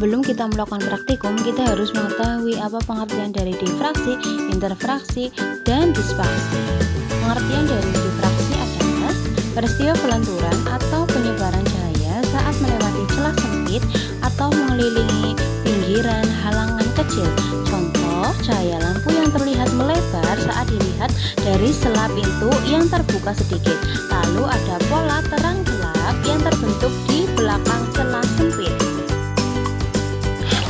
Sebelum kita melakukan praktikum, kita harus mengetahui apa pengertian dari difraksi, interfraksi, dan dispersi. Pengertian dari difraksi adalah peristiwa pelenturan atau penyebaran cahaya saat melewati celah sempit atau mengelilingi pinggiran halangan kecil. Contoh, cahaya lampu yang terlihat melebar saat dilihat dari sela pintu yang terbuka sedikit. Lalu ada pola terang gelap yang terbentuk di belakang celah sempit.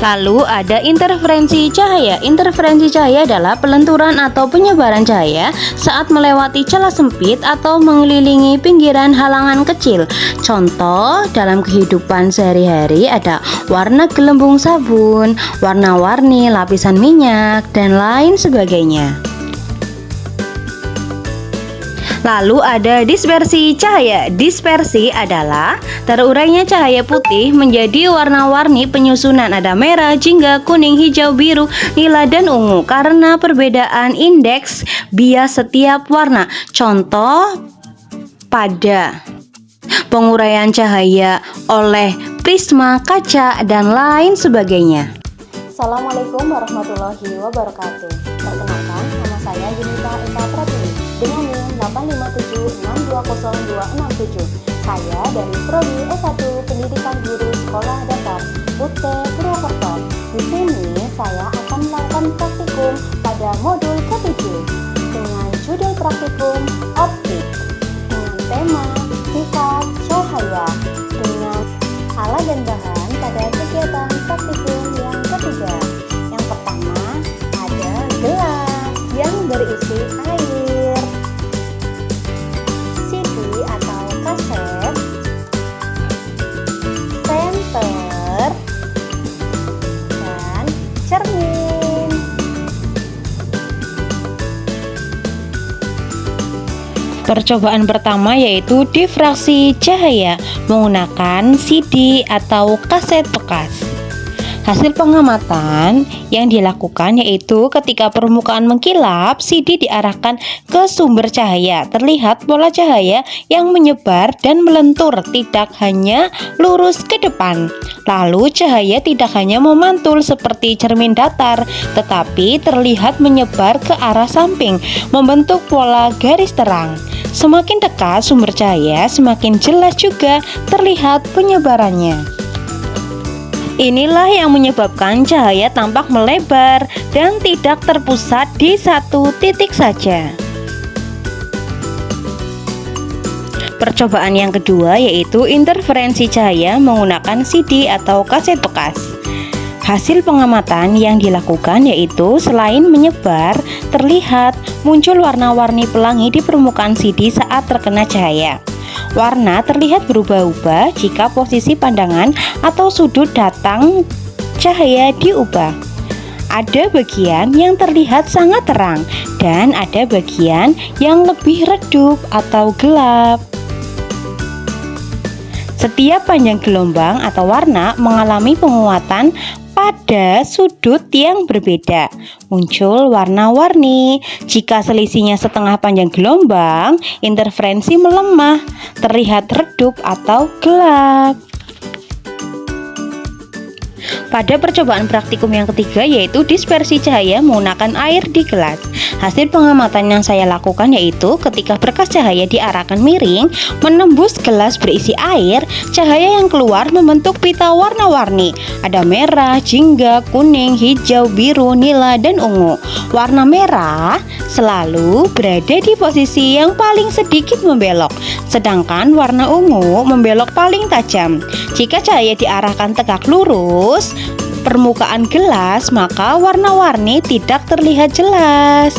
Lalu ada interferensi cahaya. Interferensi cahaya adalah pelenturan atau penyebaran cahaya saat melewati celah sempit atau mengelilingi pinggiran halangan kecil. Contoh dalam kehidupan sehari-hari ada warna gelembung sabun, warna-warni lapisan minyak, dan lain sebagainya. Lalu ada dispersi cahaya. Dispersi adalah terurainya cahaya putih menjadi warna-warni penyusunan. Ada merah, jingga, kuning, hijau, biru, nila, dan ungu karena perbedaan indeks bias setiap warna. Contoh pada penguraian cahaya oleh prisma, kaca, dan lain sebagainya. Assalamualaikum warahmatullahi wabarakatuh. Perkenalkan, nama saya Yunita Eka Pratiwi dengan NIM 857620267. Saya dari Prodi S1 Pendidikan Guru Sekolah Dasar UT Purwokerto. Di sini saya akan melakukan praktikum pada modul ke-7 dengan judul praktikum optik dengan tema sifat cahaya dengan alat dan bahan pada kegiatan praktikum yang ketiga. Yang pertama ada gelas yang berisi air, CD atau kaset, senter, dan cermin. Percobaan pertama yaitu difraksi cahaya menggunakan CD atau kaset bekas. Hasil pengamatan yang dilakukan yaitu ketika permukaan mengkilap, CD diarahkan ke sumber cahaya. Terlihat pola cahaya yang menyebar dan melentur, tidak hanya lurus ke depan. Lalu cahaya tidak hanya memantul seperti cermin datar, tetapi terlihat menyebar ke arah samping, membentuk pola garis terang. Semakin dekat sumber cahaya, semakin jelas juga terlihat penyebarannya. Inilah yang menyebabkan cahaya tampak melebar dan tidak terpusat di satu titik saja. Percobaan yang kedua yaitu interferensi cahaya menggunakan CD atau kaset bekas. Hasil pengamatan yang dilakukan yaitu selain menyebar, terlihat muncul warna-warni pelangi di permukaan CD saat terkena cahaya. Warna terlihat berubah-ubah jika posisi pandangan atau sudut datang cahaya diubah. Ada bagian yang terlihat sangat terang dan ada bagian yang lebih redup atau gelap. Setiap panjang gelombang atau warna mengalami penguatan pada sudut yang berbeda, muncul warna-warni. Jika selisihnya setengah panjang gelombang, interferensi melemah, terlihat redup atau gelap. Pada percobaan praktikum yang ketiga yaitu dispersi cahaya menggunakan air di gelas. Hasil pengamatan yang saya lakukan yaitu ketika berkas cahaya diarahkan miring menembus gelas berisi air, cahaya yang keluar membentuk pita warna-warni. Ada merah, jingga, kuning, hijau, biru, nila, dan ungu. Warna merah selalu berada di posisi yang paling sedikit membelok, sedangkan warna ungu membelok paling tajam. Jika cahaya diarahkan tegak lurus permukaan gelas, maka warna-warni tidak terlihat jelas.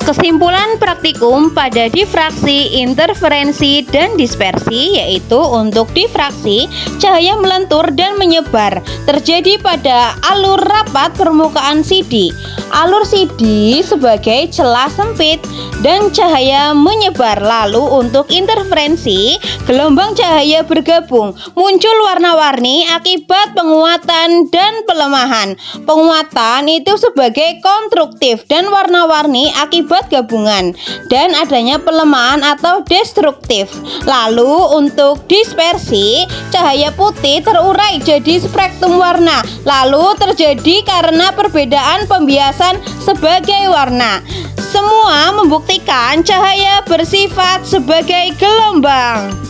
Kesimpulan praktikum pada difraksi, interferensi, dan dispersi yaitu untuk difraksi, cahaya melentur dan menyebar terjadi pada alur rapat permukaan CD. Alur CD sebagai celah sempit dan cahaya menyebar. Lalu untuk interferensi, gelombang cahaya bergabung, muncul warna-warni akibat penguatan dan pelemahan. Penguatan itu sebagai konstruktif dan warna-warni akibat membuat gabungan dan adanya pelemahan atau destruktif. Lalu untuk dispersi, cahaya putih terurai jadi spektrum warna. Lalu terjadi karena perbedaan pembiasan sebagai warna. Semua membuktikan cahaya bersifat sebagai gelombang.